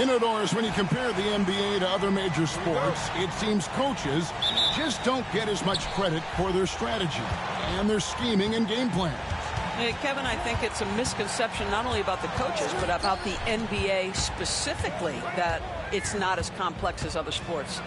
You know, Doris, when you compare the NBA to other major sports, it seems coaches just don't get as much credit for their strategy and their scheming and game plans. Hey, Kevin, I think it's a misconception not only about the coaches, but about the NBA specifically, that it's not as complex as other sports.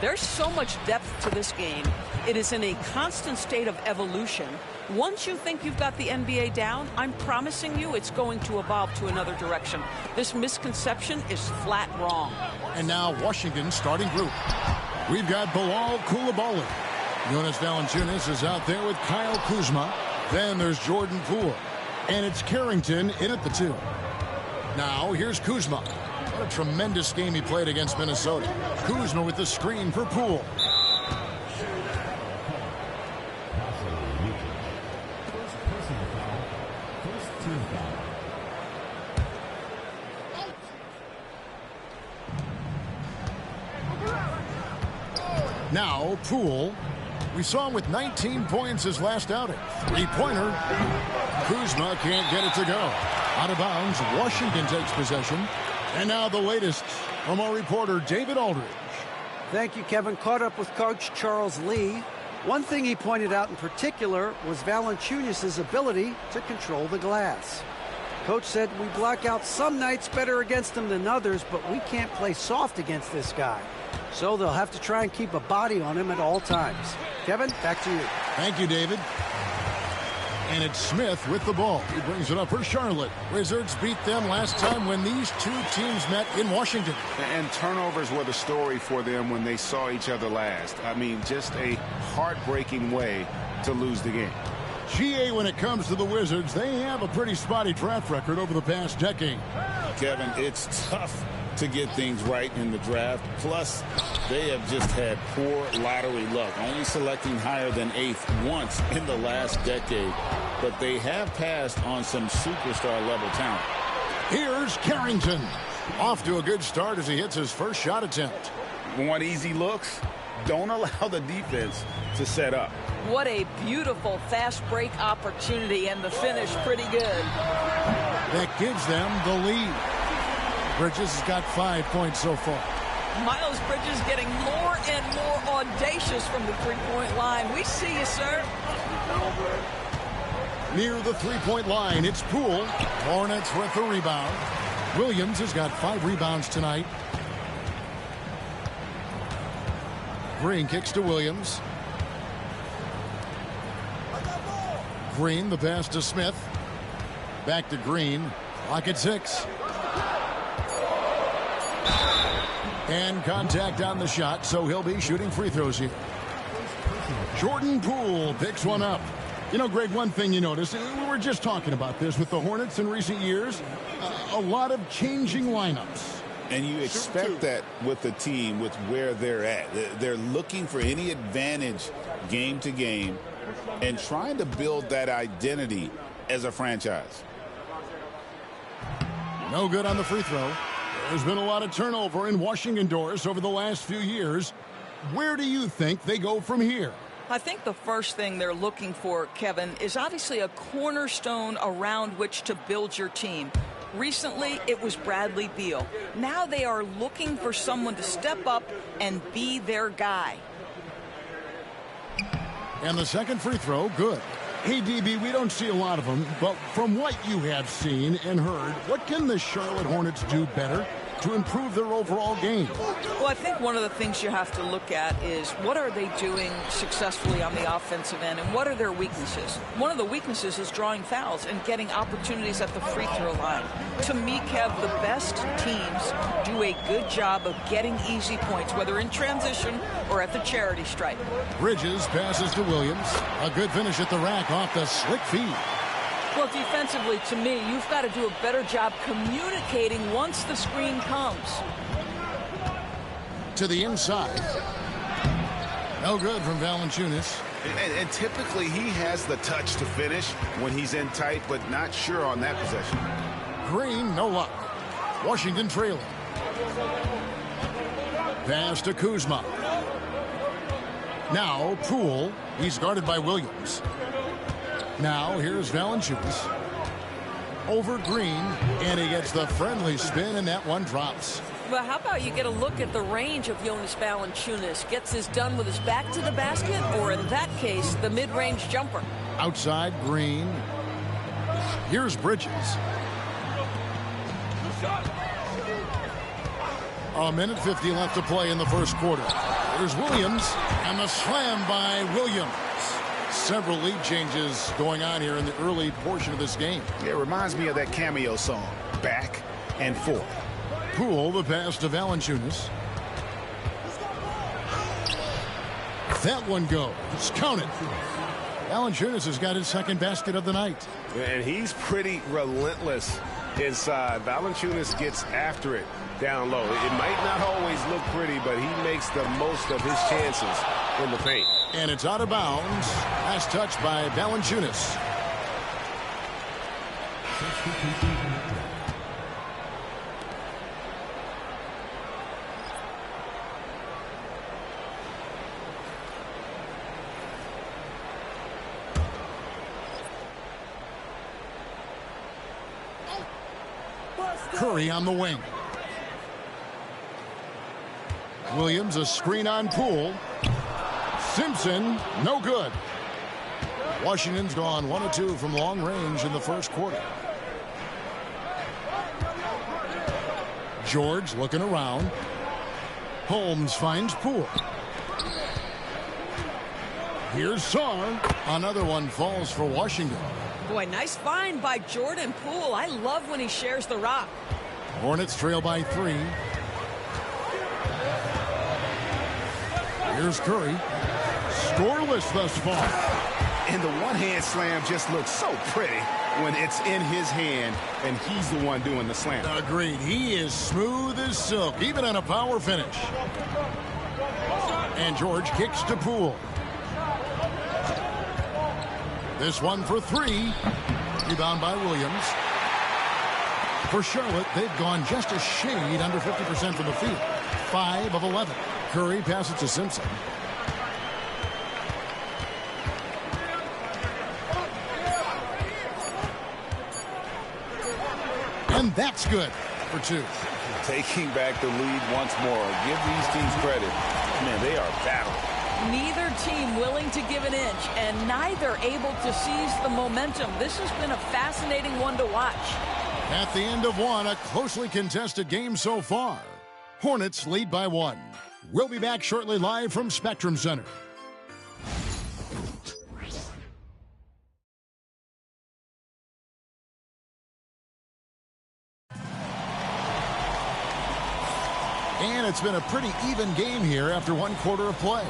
There's so much depth to this game. It is in a constant state of evolution. Once you think you've got the NBA down, I'm promising you it's going to evolve to another direction. This misconception is flat wrong. And now Washington's starting group. We've got Bilal Coulibaly. Jonas Valanciunas is out there with Kyle Kuzma. Then there's Jordan Poole. And it's Carrington in at the 2. Now here's Kuzma. What a tremendous game he played against Minnesota. Kuzma with the screen for Poole. Now Poole. We saw him with 19 points his last outing. 3-pointer. Kuzma can't get it to go. Out of bounds. Washington takes possession. And now the latest from our reporter, David Aldridge. Thank you, Kevin. Caught up with Coach Charles Lee. One thing he pointed out in particular was Valanciunas' ability to control the glass. Coach said we block out some nights better against him than others, but we can't play soft against this guy. So they'll have to try and keep a body on him at all times. Kevin, back to you. Thank you, David. And it's Smith with the ball. He brings it up for Charlotte. Wizards beat them last time when these two teams met in Washington. And turnovers were the story for them when they saw each other last. I mean, just a heartbreaking way to lose the game. GA, when it comes to the Wizards, they have a pretty spotty draft record over the past decade. Kevin, it's tough to get things right in the draft. Plus, they have just had poor lottery luck, only selecting higher than 8th once in the last decade. But they have passed on some superstar-level talent. Here's Carrington. Off to a good start as he hits his first shot attempt. Want easy looks? Don't allow the defense to set up. What a beautiful fast break opportunity, and the finish pretty good. That gives them the lead. Bridges has got 5 points so far. Miles Bridges getting more and more audacious from the three-point line. We see you, sir. Near the three-point line, it's Poole. Hornets with the rebound. Williams has got 5 rebounds tonight. Green kicks to Williams. Green, the pass to Smith. Back to Green. Clock at 6. And contact on the shot, so he'll be shooting free throws here. Jordan Poole picks one up. You know, Greg, one thing you notice, we were just talking about this with the Hornets in recent years, a lot of changing lineups. And you expect that with the team, with where they're at. They're looking for any advantage game to game and trying to build that identity as a franchise. No good on the free throw. There's been a lot of turnover in Washington, Doris, over the last few years. Where do you think they go from here? I think the first thing they're looking for, Kevin, is obviously a cornerstone around which to build your team. Recently, it was Bradley Beal. Now they are looking for someone to step up and be their guy. And the second free throw, good. Hey, DB, we don't see a lot of them, but from what you have seen and heard, what can the Charlotte Hornets do better to improve their overall game? Well, I think one of the things you have to look at is what are they doing successfully on the offensive end and what are their weaknesses? One of the weaknesses is drawing fouls and getting opportunities at the free throw line. To me, Kev, the best teams do a good job of getting easy points, whether in transition or at the charity stripe. Bridges passes to Williams. A good finish at the rack off the slick feed. Well, defensively, to me, you've got to do a better job communicating once the screen comes. To the inside. No good from Valanciunas. And typically he has the touch to finish when he's in tight, but not sure on that possession. Green, no luck. Washington trailing. Pass to Kuzma. Now Poole. He's guarded by Williams. Now here's Valanciunas. Over Green, and he gets the friendly spin, and that one drops. Well, how about you get a look at the range of Jonas Valanciunas? Gets this done with his back to the basket, or in that case, the mid-range jumper. Outside, Green. Here's Bridges. A minute 50 left to play in the first quarter. There's Williams, and the slam by Williams. Several lead changes going on here in the early portion of this game. It reminds me of that cameo song, Back and Forth. Poole, the pass to Valanciunas. That one goes. Count it. Valanciunas has got his second basket of the night. And he's pretty relentless inside. Valanciunas gets after it down low. It might not always look pretty, but he makes the most of his chances in the paint. And it's out of bounds. Last touch by Valanciunas. Curry on the wing. Williams, a screen on Poole. Simpson, no good. Washington's gone 1 of 2 from long range in the first quarter. George looking around. Holmes finds Poole. Here's Sarr. Another one falls for Washington. Boy, nice find by Jordan Poole. I love when he shares the rock. Hornets trail by 3. Here's Curry. Scoreless thus far. And the one-hand slam just looks so pretty when it's in his hand and he's the one doing the slam. Agreed. He is smooth as silk, even on a power finish. And George kicks to Poole. This one for 3. Rebound by Williams. For Charlotte, they've gone just a shade under 50% from the field. 5 of 11. Curry passes to Simpson. And that's good for 2. Taking back the lead once more. Give these teams credit. Man, they are battling. Neither team willing to give an inch, and neither able to seize the momentum. This has been a fascinating one to watch. At the end of one, a closely contested game so far. Hornets lead by 1. We'll be back shortly live from Spectrum Center. And it's been a pretty even game here after 1 quarter of play.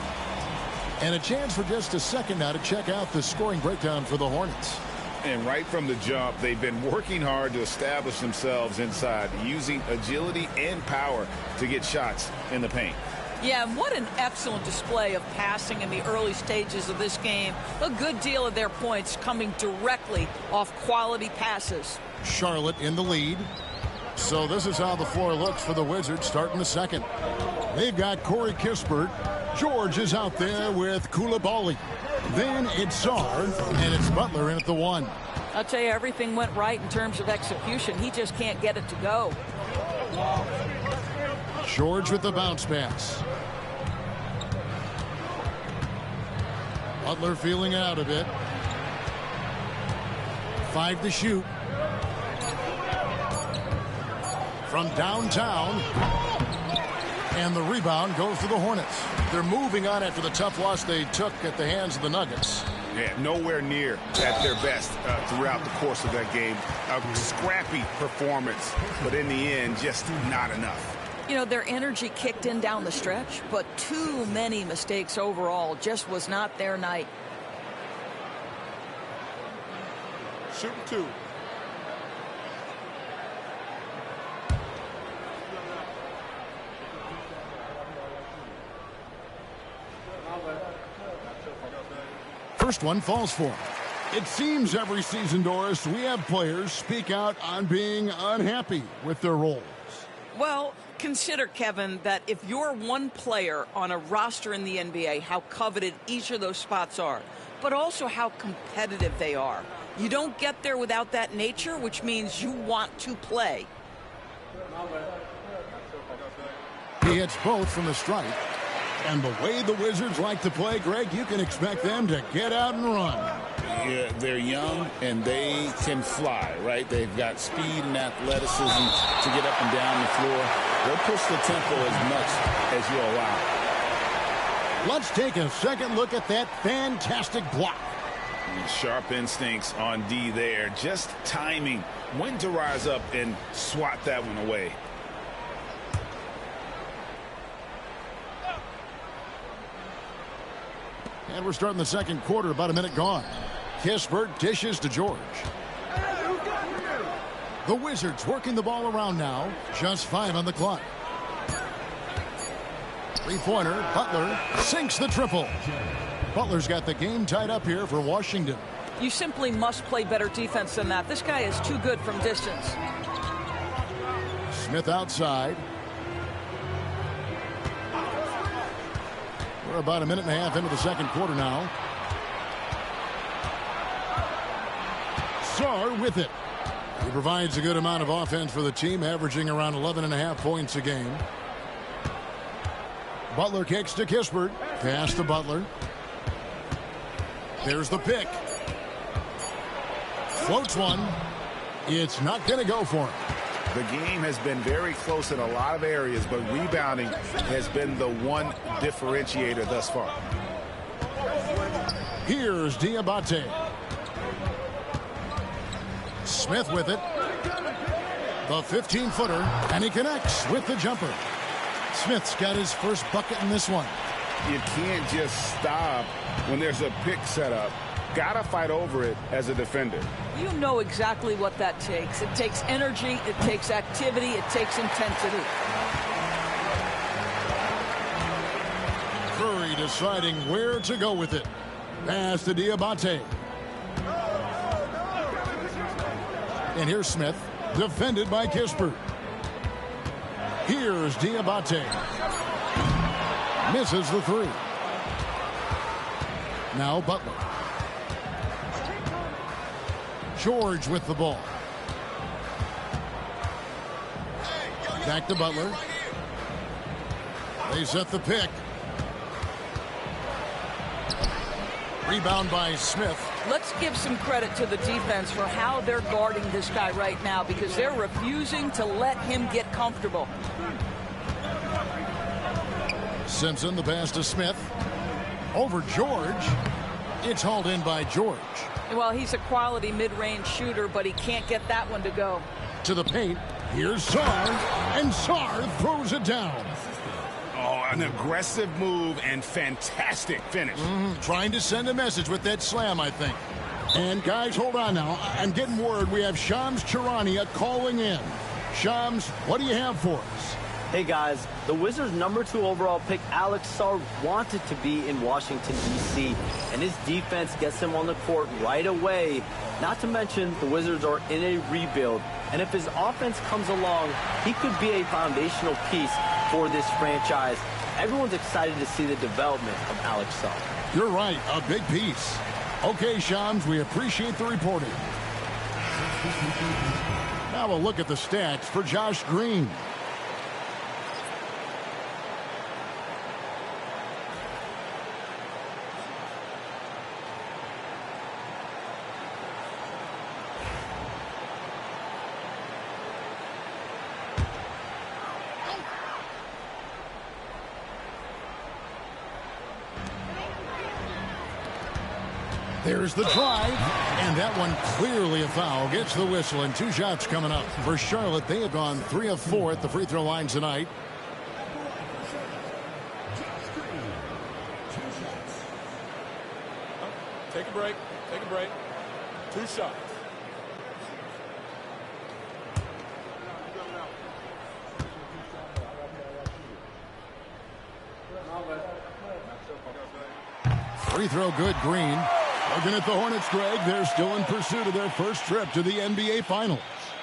And a chance for just a second now to check out the scoring breakdown for the Hornets. And right from the jump, they've been working hard to establish themselves inside, using agility and power to get shots in the paint. Yeah, what an excellent display of passing in the early stages of this game. A good deal of their points coming directly off quality passes. Charlotte in the lead. So this is how the floor looks for the Wizards starting the second. They've got Corey Kispert. George is out there with Coulibaly. Then it's Sarr, and it's Butler in at the 1. I'll tell you, everything went right in terms of execution. He just can't get it to go. George with the bounce pass. Butler feeling it out a bit. 5 to shoot. From downtown. And the rebound goes to the Hornets. They're moving on after the tough loss they took at the hands of the Nuggets. Yeah, nowhere near at their best throughout the course of that game. A scrappy performance, but in the end, just not enough. You know, their energy kicked in down the stretch, but too many mistakes overall. Just was not their night. Shoot 2. First one falls for him. It seems every season, Doris, we have players speak out on being unhappy with their roles. Well, consider, Kevin, that if you're one player on a roster in the NBA, how coveted each of those spots are, but also how competitive they are. You don't get there without that nature, which means you want to play. He hits both from the stripe. And the way the Wizards like to play, Greg, you can expect them to get out and run. Yeah, they're young and they can fly, right? They've got speed and athleticism to get up and down the floor. They'll push the tempo as much as you allow. Let's take a second look at that fantastic block. Sharp instincts on D there. Just timing when to rise up and swat that one away. And we're starting the second quarter, about a minute gone. Kispert dishes to George. The Wizards working the ball around now. Just 5 on the clock. Three-pointer. Butler sinks the triple. Butler's got the game tied up here for Washington. You simply must play better defense than that. This guy is too good from distance. Smith outside. We're about a minute and a half into the second quarter now. Sarr with it. He provides a good amount of offense for the team, averaging around 11.5 points a game. Butler kicks to Kispert. Pass to Butler. There's the pick. Floats one. It's not going to go for him. The game has been very close in a lot of areas, but rebounding has been the one differentiator thus far. Here's Diabate. Smith with it. The 15-footer, and he connects with the jumper. Smith's got his first bucket in this one. You can't just stop when there's a pick set up. Gotta fight over it as a defender. You know exactly what that takes. It takes energy, it takes activity, it takes intensity. Curry deciding where to go with it. Pass to Diabate. And here's Smith, defended by Kispert. Here's Diabate. Misses the three. Now Butler. George with the ball. Back to Butler. They set the pick. Rebound by Smith. Let's give some credit to the defense for how they're guarding this guy right now, because they're refusing to let him get comfortable. Simpson, the pass to Smith. Over George. It's hauled in by George. Well, he's a quality mid-range shooter, but he can't get that one to go. To the paint. Here's Sarr. And Sarr throws it down. Oh, an aggressive move and fantastic finish. Trying to send a message with that slam, I think. And guys, hold on now. I'm getting word we have Shams Charania calling in. Shams, what do you have for us? Hey guys, the Wizards' #2 overall pick Alex Sarr wanted to be in Washington, D.C., and his defense gets him on the court right away. Not to mention, the Wizards are in a rebuild, and if his offense comes along, he could be a foundational piece for this franchise. Everyone's excited to see the development of Alex Sarr. You're right, a big piece. Okay, Shams, we appreciate the reporting. Now a look at the stats for Josh Green. There's the drive, and that one clearly a foul. Gets the whistle, and 2 shots coming up. For Charlotte, they have gone 3 of 4 at the free throw line tonight. Take a break. Take a break. 2 shots. Free throw good, Green. Looking at the Hornets, Greg, they're still in pursuit of their first trip to the NBA Finals.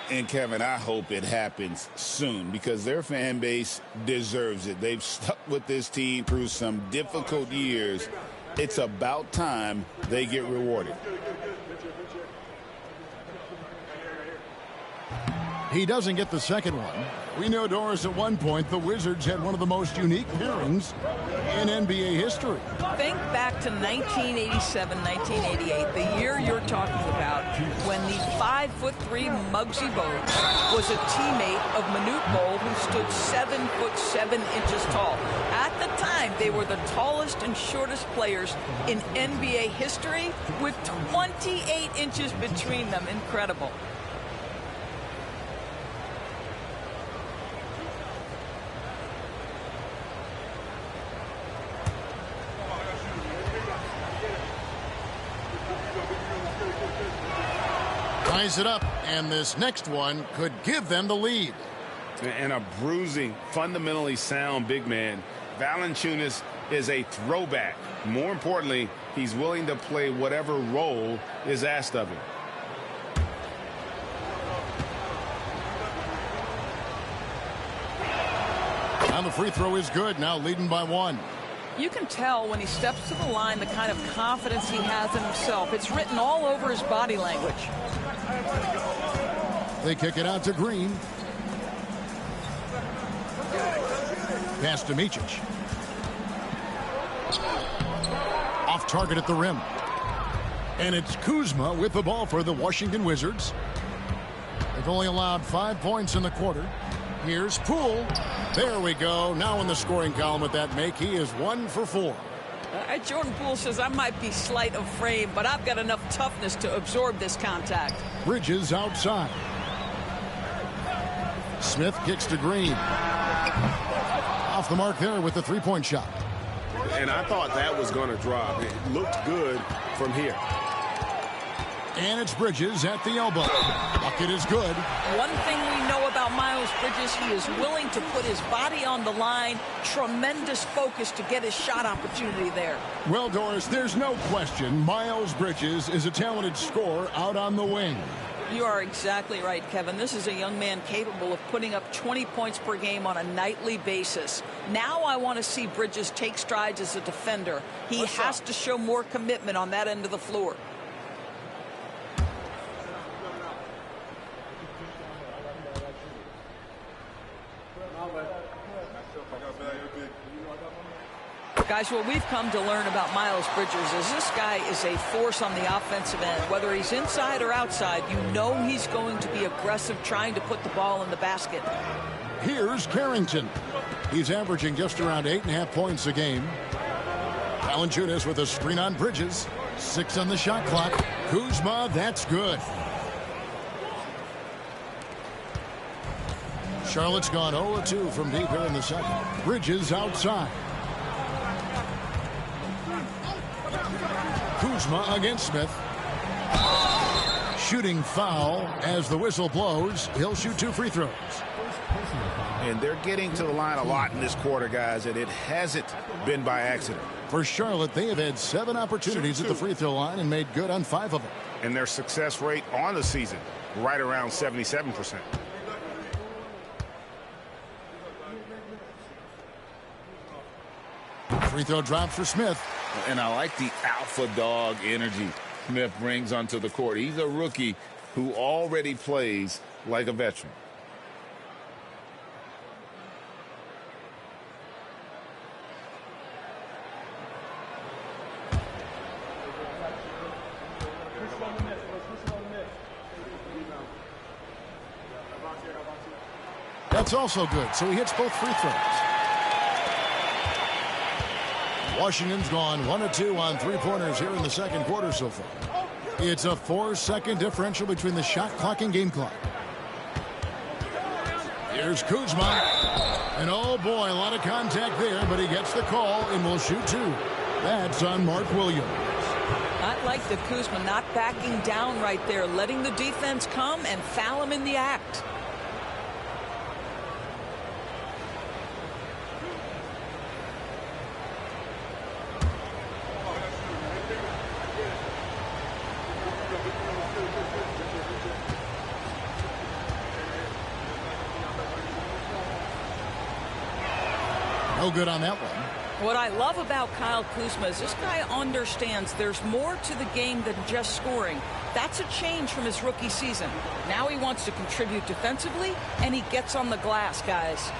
And, Kevin, I hope it happens soon because their fan base deserves it. They've stuck with this team through some difficult years. It's about time they get rewarded. He doesn't get the second one. We know, Doris, at one point the Wizards had one of the most unique pairings in NBA history. Think back to 1987, 1988, the year you're talking about, when the 5'3" Muggsy Bogues was a teammate of Manute Bol, who stood 7'7" tall. At the time, they were the tallest and shortest players in NBA history, with 28 inches between them. Incredible. Ties it up, and this next one could give them the lead. And a bruising, fundamentally sound big man. Valanciunas is a throwback. More importantly, he's willing to play whatever role is asked of him. And the free throw is good, now leading by 1. You can tell when he steps to the line the kind of confidence he has in himself. It's written all over his body language. They kick it out to Green. Pass to Micic. Off target at the rim. And it's Kuzma with the ball for the Washington Wizards. They've only allowed 5 points in the quarter. Here's Poole. There we go. Now in the scoring column with that make, he is 1 for 4. Jordan Poole says, I might be slight of frame, but I've got enough toughness to absorb this contact. Bridges outside. Smith kicks to Green. Off the mark there with the three-point shot. And I thought that was going to drop. It looked good from here. And it's Bridges at the elbow. Bucket is good. One thing we know about Miles Bridges, he is willing to put his body on the line. Tremendous focus to get his shot opportunity there. Well, Doris, there's no question Miles Bridges is a talented scorer out on the wing. You are exactly right, Kevin. This is a young man capable of putting up 20 points per game on a nightly basis. Now I want to see Bridges take strides as a defender. He has to show more commitment on that end of the floor. Guys, what we've come to learn about Miles Bridges is this guy is a force on the offensive end. Whether he's inside or outside, you know he's going to be aggressive trying to put the ball in the basket. Here's Carrington. He's averaging just around 8.5 points a game. Valanciunas with a screen on Bridges. 6 on the shot clock. Kuzma, that's good. Charlotte's gone 0-2 from deep here in the second. Bridges outside. Kuzma against Smith. Shooting foul as the whistle blows. He'll shoot 2 free throws. And they're getting to the line a lot in this quarter, guys, and it hasn't been by accident. For Charlotte, they have had 7 opportunities at the free throw line and made good on 5 of them. And their success rate on the season, right around 77%. Free throw drop for Smith. And I like the alpha dog energy Smith brings onto the court. He's a rookie who already plays like a veteran. That's also good, so he hits both free throws. Washington's gone 1-2 on three-pointers here in the second quarter so far. It's a 4-second differential between the shot clock and game clock. Here's Kuzma. And oh boy, a lot of contact there, but he gets the call and will shoot 2. That's on Mark Williams. I like the Kuzma not backing down right there, letting the defense come and foul him in the act. No good on that one. What I love about Kyle Kuzma is this guy understands there's more to the game than just scoring. That's a change from his rookie season. Now he wants to contribute defensively, and he gets on the glass, guys.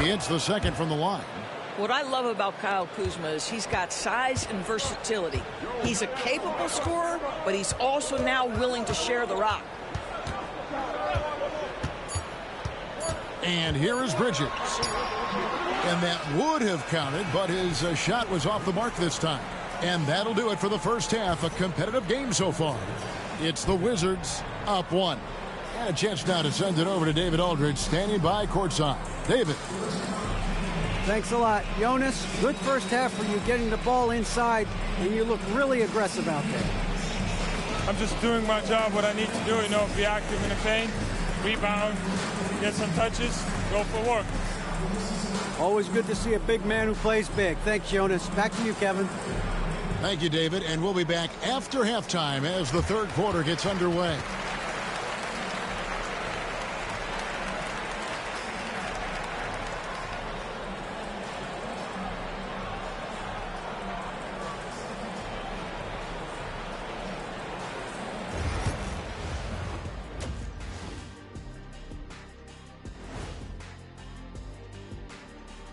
He hits the second from the line. What I love about Kyle Kuzma is he's got size and versatility. He's a capable scorer, but he's also now willing to share the rock. And here is Bridges. And that would have counted, but his shot was off the mark this time. And that'll do it for the first half. A competitive game so far. It's the Wizards up 1. And a chance now to send it over to David Aldridge, standing by courtside. David. Thanks a lot. Jonas, good first half for you getting the ball inside, and you look really aggressive out there. I'm just doing my job, what I need to do, be active in the paint, rebound, get some touches, go for work. Always good to see a big man who plays big. Thanks, Jonas. Back to you, Kevin. Thank you, David. And we'll be back after halftime as the third quarter gets underway.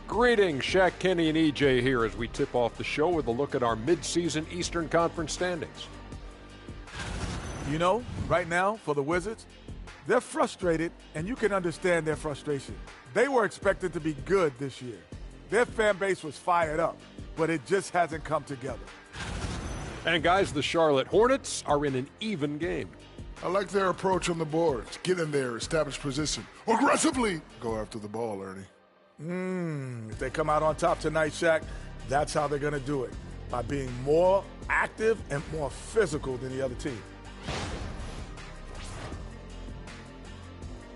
Greetings, Shaq, Kenny, and EJ here as we tip off the show with a look at our midseason Eastern Conference standings. Right now for the Wizards, they're frustrated, and you can understand their frustration. They were expected to be good this year. Their fan base was fired up, but it just hasn't come together. And guys, the Charlotte Hornets are in an even game. I like their approach on the boards. Get in there, establish position. Aggressively go after the ball, Ernie. If they come out on top tonight, Shaq, that's how they're going to do it, by being more active and more physical than the other team.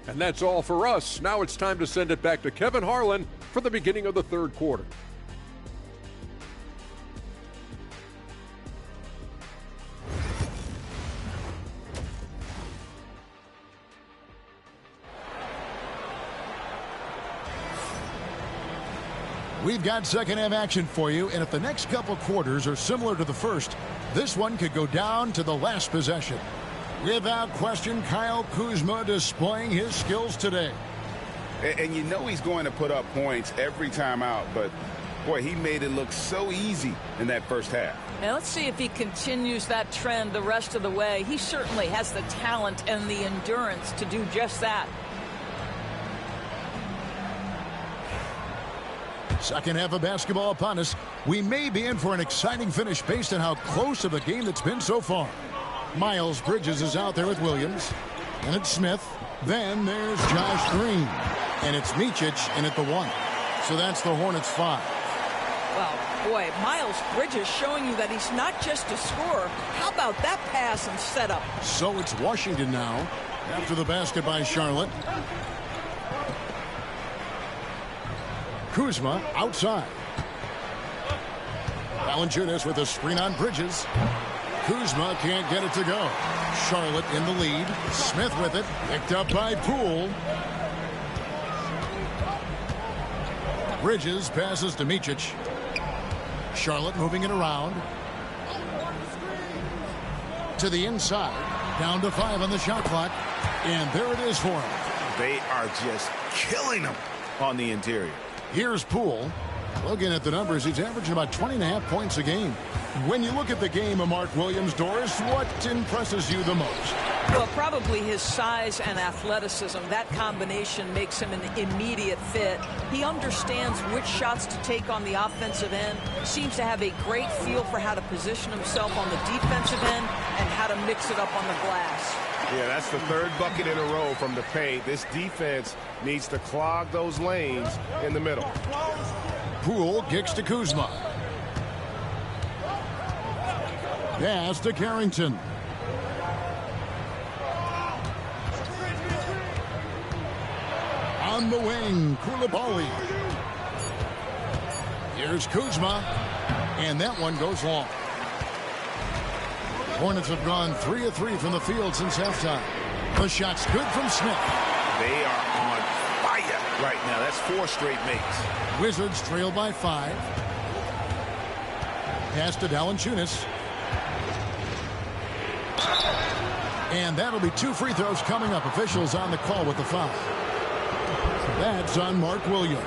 And that's all for us. Now it's time to send it back to Kevin Harlan for the beginning of the third quarter. We've got second half action for you, and if the next couple quarters are similar to the first, this one could go down to the last possession. Without question, Kyle Kuzma displaying his skills today. And he's going to put up points every time out, but boy, he made it look so easy in that first half. Now let's see if he continues that trend the rest of the way. He certainly has the talent and the endurance to do just that. Second half of basketball upon us. We may be in for an exciting finish based on how close of a game that's been so far. Miles Bridges is out there with Williams. And it's Smith. Then there's Josh Green. And it's Micic in at the 1. So that's the Hornets 5. Well, boy, Miles Bridges showing you that he's not just a scorer. How about that pass and setup? So it's Washington now after the basket by Charlotte. Kuzma outside. Valanciunas with a screen on Bridges. Kuzma can't get it to go. Charlotte in the lead. Smith with it. Picked up by Poole. Bridges passes to Micic. Charlotte moving it around. To the inside. Down to 5 on the shot clock. And there it is for him. They are just killing them on the interior. Here's Poole. Looking at the numbers, he's averaging about 20.5 points a game. When you look at the game of Mark Williams, Doris, what impresses you the most? Well, probably his size and athleticism. That combination makes him an immediate fit. He understands which shots to take on the offensive end, seems to have a great feel for how to position himself on the defensive end and how to mix it up on the glass. Yeah, that's the third bucket in a row from the paint. This defense needs to clog those lanes in the middle. Poole kicks to Kuzma. Pass to Carrington. On the wing, Koulibaly. Here's Kuzma. And that one goes long. Hornets have gone 3 of 3 from the field since halftime. The shot's good from Smith. They are on fire right now. That's 4 straight makes. Wizards trail by 5. Pass to Valanciunas. And that'll be 2 free throws coming up. Officials on the call with the foul. That's on Mark Williams.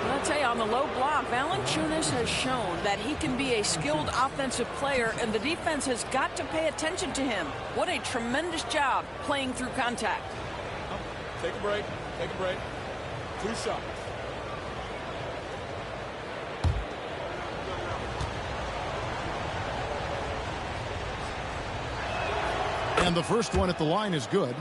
I'll tell you, on the low block, Valanciunas has shown that he can be a skilled offensive player, and the defense has got to pay attention to him. What a tremendous job playing through contact. Take a break. Take a break. 2 shots. And the first one at the line is good.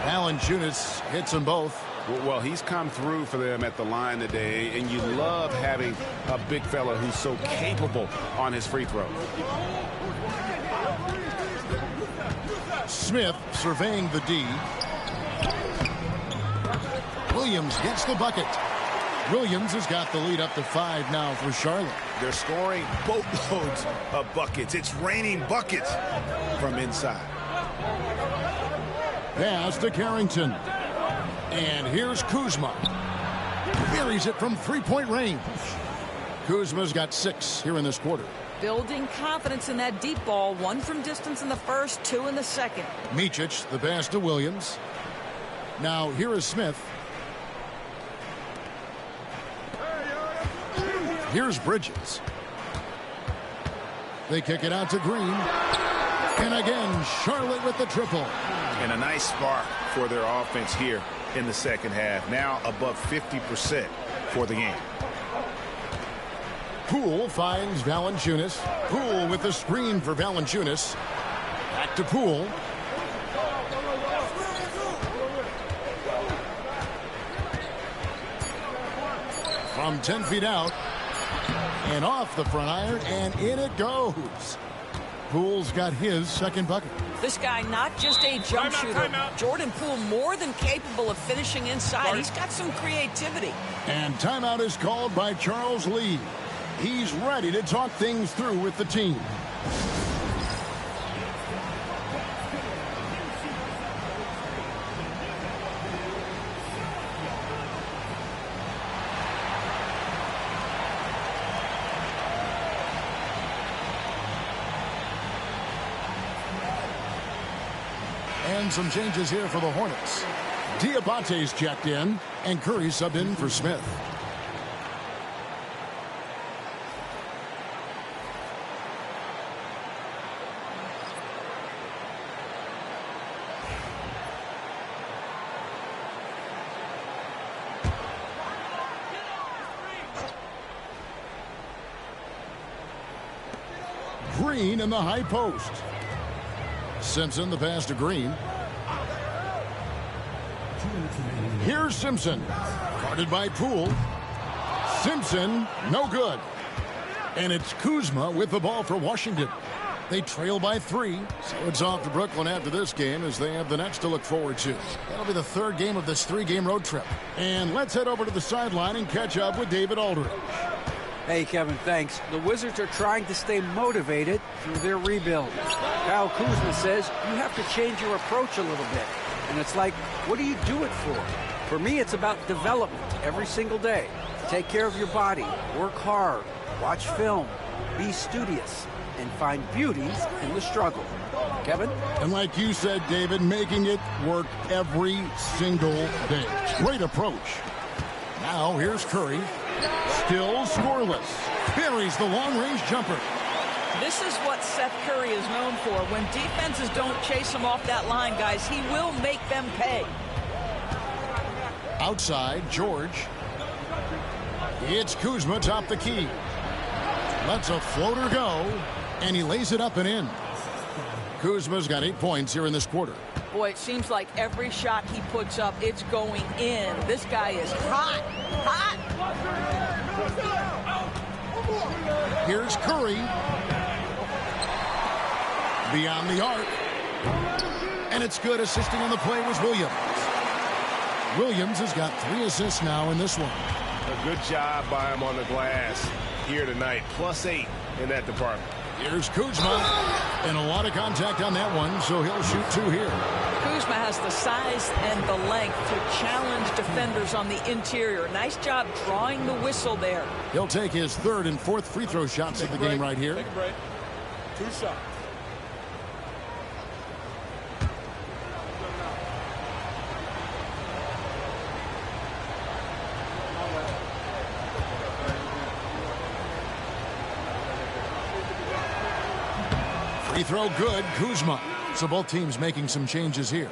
Valanciunas hits them both. Well, he's come through for them at the line today, and you love having a big fella who's so capable on his free throws. Smith surveying the D. Williams gets the bucket. Williams has got the lead up to 5 now for Charlotte. They're scoring boatloads of buckets. It's raining buckets from inside. Pass to Carrington. And here's Kuzma. Buries it from 3-point range. Kuzma's got 6 here in this quarter. Building confidence in that deep ball. 1 from distance in the first, 2 in the second. Micic, the pass to Williams. Now here is Smith. Here's Bridges. They kick it out to Green. And again, Charlotte with the triple. And a nice spark for their offense here in the second half. Now above 50% for the game. Poole finds Valanciunas. Poole with the screen for Valanciunas. Back to Poole. From 10 feet out. And off the front iron, and in it goes. Poole's got his second bucket. This guy, not just a jump shooter. Jordan Poole, more than capable of finishing inside. He's got some creativity. And timeout is called by Charles Lee. He's ready to talk things through with the team. And some changes here for the Hornets. Diabate's checked in, and Curry subbed in for Smith. Green in the high post. Simpson the pass to Green. Here's Simpson. Guarded by Poole. Simpson, no good. And it's Kuzma with the ball for Washington. They trail by 3. So it's off to Brooklyn after this game as they have the Nets to look forward to. That'll be the 3rd game of this 3-game road trip. And let's head over to the sideline and catch up with David Aldridge. Hey, Kevin, thanks. The Wizards are trying to stay motivated through their rebuild. Kyle Kuzma says you have to change your approach a little bit. And it's like, what do you do it for? For me, it's about development every single day. Take care of your body, work hard, watch film, be studious, and find beauty in the struggle. Kevin? And like you said, David, making it work every single day. Great approach. Now here's Curry. Still scoreless. Buries the long-range jumper. This is what Seth Curry is known for. When defenses don't chase him off that line, guys, he will make them pay. Outside, George. It's Kuzma top the key. Lets a floater go, and he lays it up and in. Kuzma's got 8 points here in this quarter. Boy, it seems like every shot he puts up, it's going in. This guy is hot, hot. Here's Curry. Beyond the arc. And it's good. Assisting on the play was Williams. Williams has got 3 assists now in this one. A good job by him on the glass here tonight. +8 in that department. Here's Kuzma. And a lot of contact on that one, so he'll shoot 2 here. Kuzma has the size and the length to challenge defenders on the interior. Nice job drawing the whistle there. He'll take his 3rd and 4th free throw shots of the game right here. Take a break. 2 shots. Free throw good, Kuzma. So both teams making some changes here.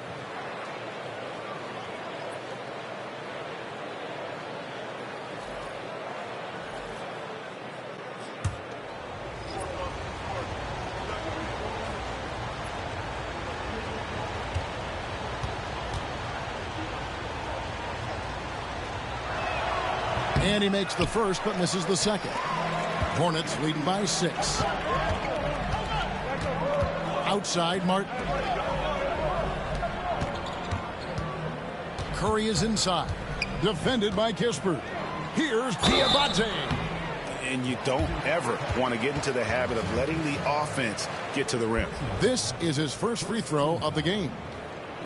And he makes the first but misses the second. Hornets leading by 6. Outside, Martin. Curry is inside. Defended by Kispert. Here's Diabate. And you don't ever want to get into the habit of letting the offense get to the rim. This is his first free throw of the game.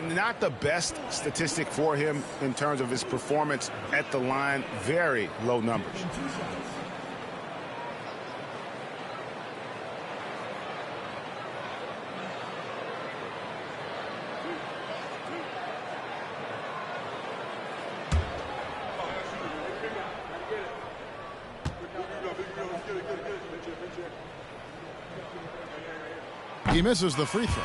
Not the best statistic for him in terms of his performance at the line. Very low numbers. He misses the free throw.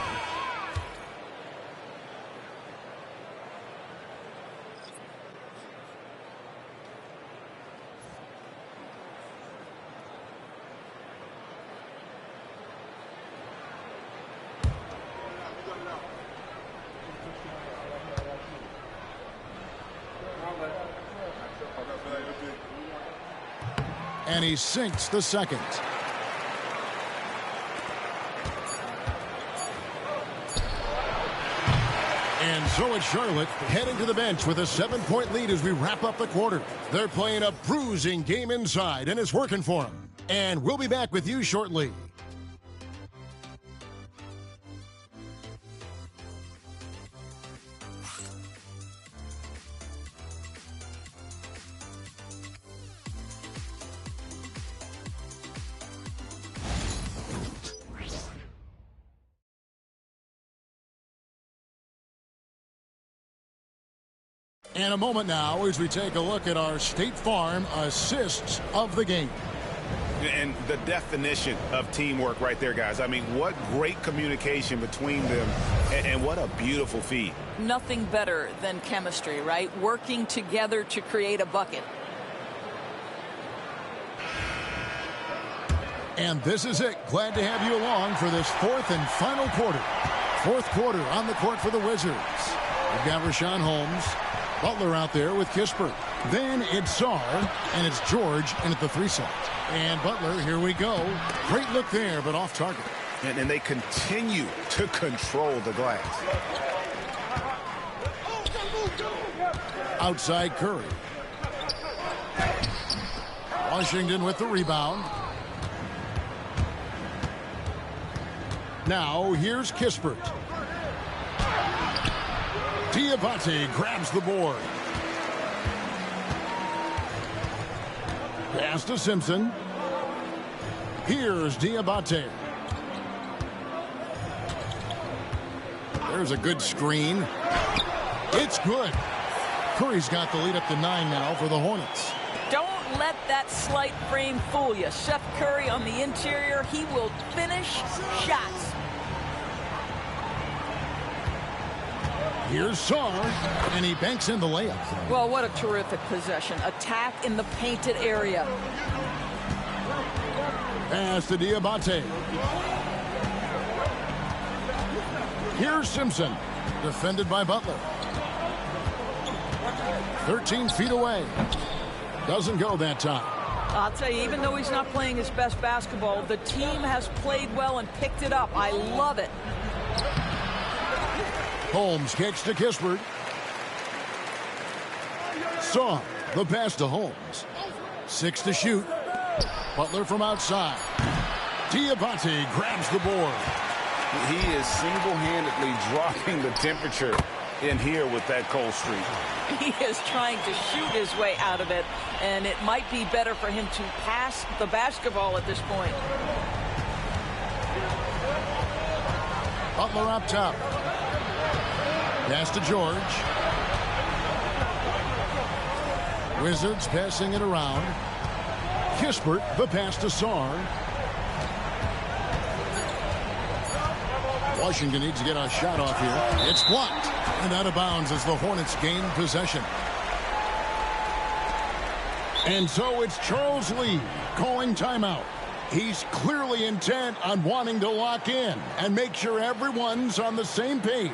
And he sinks the second. And so it's Charlotte heading to the bench with a 7-point lead as we wrap up the quarter. They're playing a bruising game inside, and it's working for them. And we'll be back with you shortly. And a moment now as we take a look at our State Farm assists of the game. And the definition of teamwork right there, guys. I mean, what great communication between them, and what a beautiful feed. Nothing better than chemistry, right? Working together to create a bucket. And this is it. Glad to have you along for this 4th and final quarter. 4th quarter on the court for the Wizards. We've got Rashawn Holmes. Butler out there with Kispert. Then it's Sarr, and it's George in at the 3 set. And Butler, here we go. Great look there, but off target. And they continue to control the glass. Outside Curry. Washington with the rebound. Now here's Kispert. Diabate grabs the board. Pass to Simpson. Here's Diabate. There's a good screen. It's good. Curry's got the lead up to 9 now for the Hornets. Don't let that slight frame fool you. Seth Curry on the interior. He will finish shots. Here's Sarr, and he banks in the layup. Well, what a terrific possession. Attack in the painted area. Pass to Diabate. Here's Simpson, defended by Butler. 13 feet away. Doesn't go that time. I'll tell you, even though he's not playing his best basketball, the team has played well and picked it up. I love it. Holmes kicks to Kispert. Saw the pass to Holmes. 6 to shoot. Butler from outside. Diabate grabs the board. He is single-handedly dropping the temperature in here with that cold streak. He is trying to shoot his way out of it, and it might be better for him to pass the basketball at this point. Butler up top. Pass to George. Wizards passing it around. Kispert, the pass to Sarr. Washington needs to get a shot off here. It's blocked and out of bounds as the Hornets gain possession. And so it's Charles Lee calling timeout. He's clearly intent on wanting to lock in and make sure everyone's on the same page.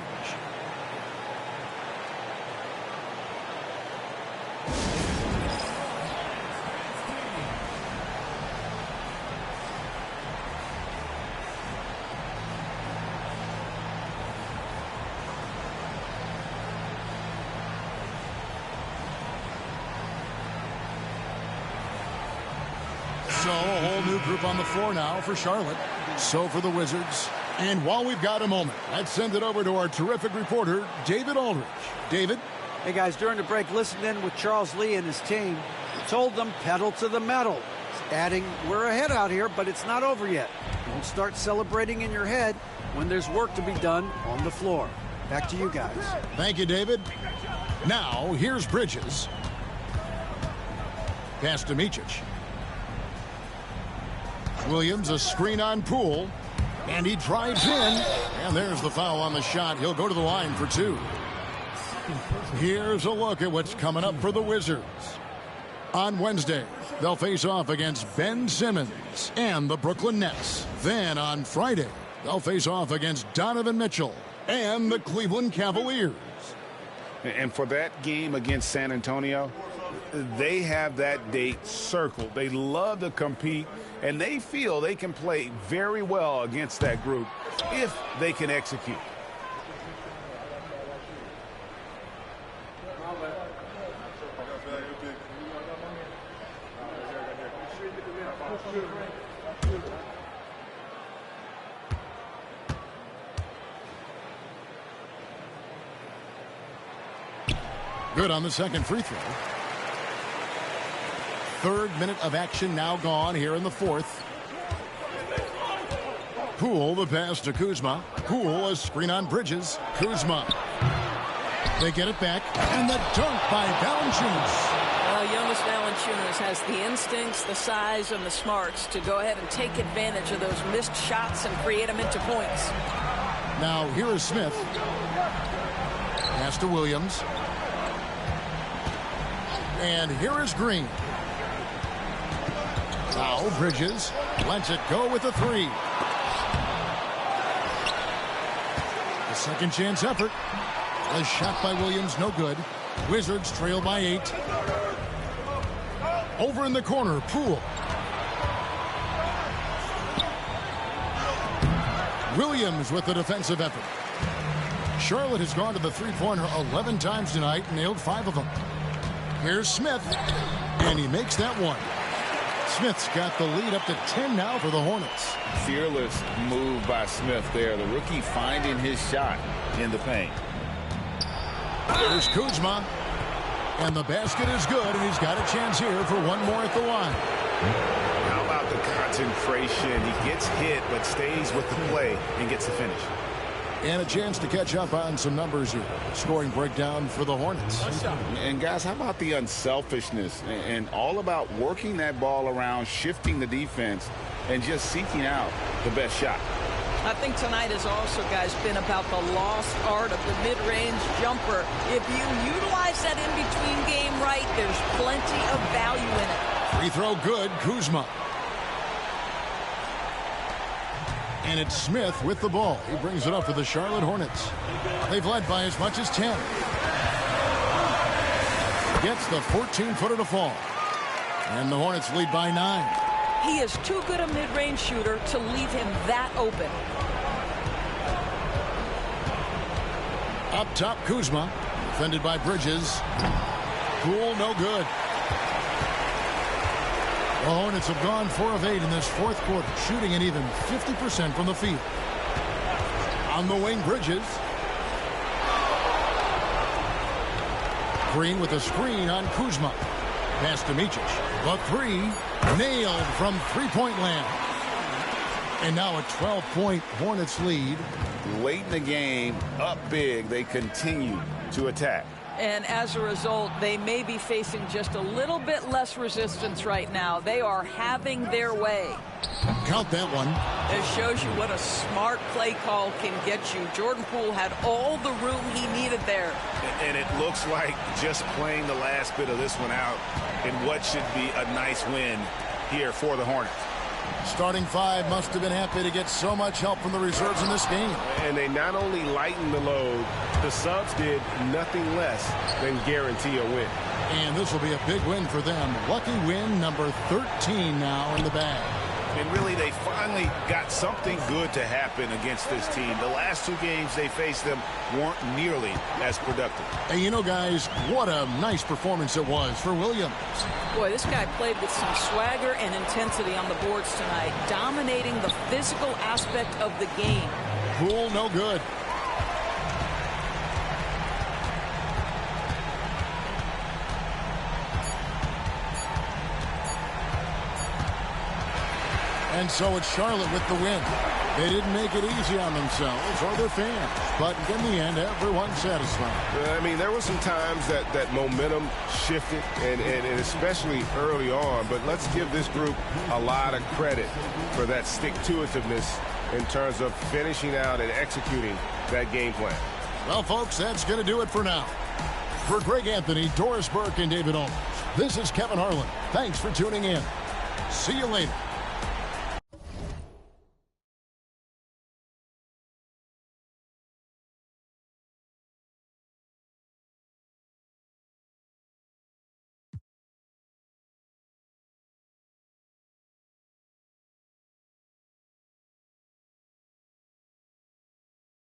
So a whole new group on the floor now for Charlotte. So for the Wizards. And while we've got a moment, let's send it over to our terrific reporter, David Aldridge. David? Hey, guys, during the break, listened in with Charles Lee and his team. Told them pedal to the metal. Adding, we're ahead out here, but it's not over yet. Don't start celebrating in your head when there's work to be done on the floor. Back to you guys. Thank you, David. Now, here's Bridges. Pass to Micic. Williams, a screen on Poole. And he drives in. And there's the foul on the shot. He'll go to the line for 2. Here's a look at what's coming up for the Wizards. On Wednesday, they'll face off against Ben Simmons and the Brooklyn Nets. Then on Friday, they'll face off against Donovan Mitchell and the Cleveland Cavaliers. And for that game against San Antonio, they have that date circled. They love to compete, and they feel they can play very well against that group if they can execute. Good on the second free throw. Third minute of action now gone here in the fourth. Poole, the pass to Kuzma. Poole, a screen on Bridges. Kuzma. They get it back, and the dunk by Valanciunas. Jonas Valanciunas has the instincts, the size, and the smarts to go ahead and take advantage of those missed shots and create them into points. Now here is Smith. Pass to Williams. And here is Green. Now Bridges lets it go with a 3. The second chance effort. A shot by Williams, no good. Wizards trail by 8. Over in the corner, Poole. Williams with the defensive effort. Charlotte has gone to the three-pointer 11 times tonight and nailed 5 of them. Here's Smith, and he makes that one. Smith's got the lead up to 10 now for the Hornets. Fearless move by Smith there. The rookie finding his shot in the paint. There's Kuzma. And the basket is good, and he's got a chance here for one more at the line. How about the concentration? He gets hit, but stays with the play and gets the finish. And a chance to catch up on some numbers here. Scoring breakdown for the Hornets. And guys, how about the unselfishness and all about working that ball around, shifting the defense, and just seeking out the best shot. I think tonight has also, guys, been about the lost art of the mid-range jumper. If you utilize that in-between game right, there's plenty of value in it. Free throw good, Kuzma. And it's Smith with the ball. He brings it up for the Charlotte Hornets. They've led by as much as 10. Gets the 14-footer to fall. And the Hornets lead by 9. He is too good a mid-range shooter to leave him that open. Up top, Kuzma. Defended by Bridges. Poole, no good. The Hornets have gone 4 of 8 in this fourth quarter, shooting an even 50% from the field. On the wing, Bridges. Green with a screen on Kuzma. Pass to Micic. The 3 nailed from three-point land. And now a 12-point Hornets lead. Late in the game, up big, they continue to attack. And as a result, they may be facing just a little bit less resistance right now. They are having their way. Count that one. It shows you what a smart play call can get you. Jordan Poole had all the room he needed there. And it looks like just playing the last bit of this one out in what should be a nice win here for the Hornets. Starting 5 must have been happy to get so much help from the reserves in this game. And they not only lightened the load, the subs did nothing less than guarantee a win. And this will be a big win for them. Lucky win number 13 now in the bag. And really, they finally got something good to happen against this team. The last 2 games they faced them weren't nearly as productive. And you know, guys, what a nice performance it was for Williams. Boy, this guy played with some swagger and intensity on the boards tonight, dominating the physical aspect of the game. Poole, no good. And so it's Charlotte with the win. They didn't make it easy on themselves or their fans, but in the end, everyone's satisfied. I mean, there were some times that momentum shifted, and especially early on, but let's give this group a lot of credit for that stick-to-itiveness in terms of finishing out and executing that game plan. Well, folks, that's going to do it for now. For Greg Anthony, Doris Burke, and David Owens, this is Kevin Harlan. Thanks for tuning in. See you later.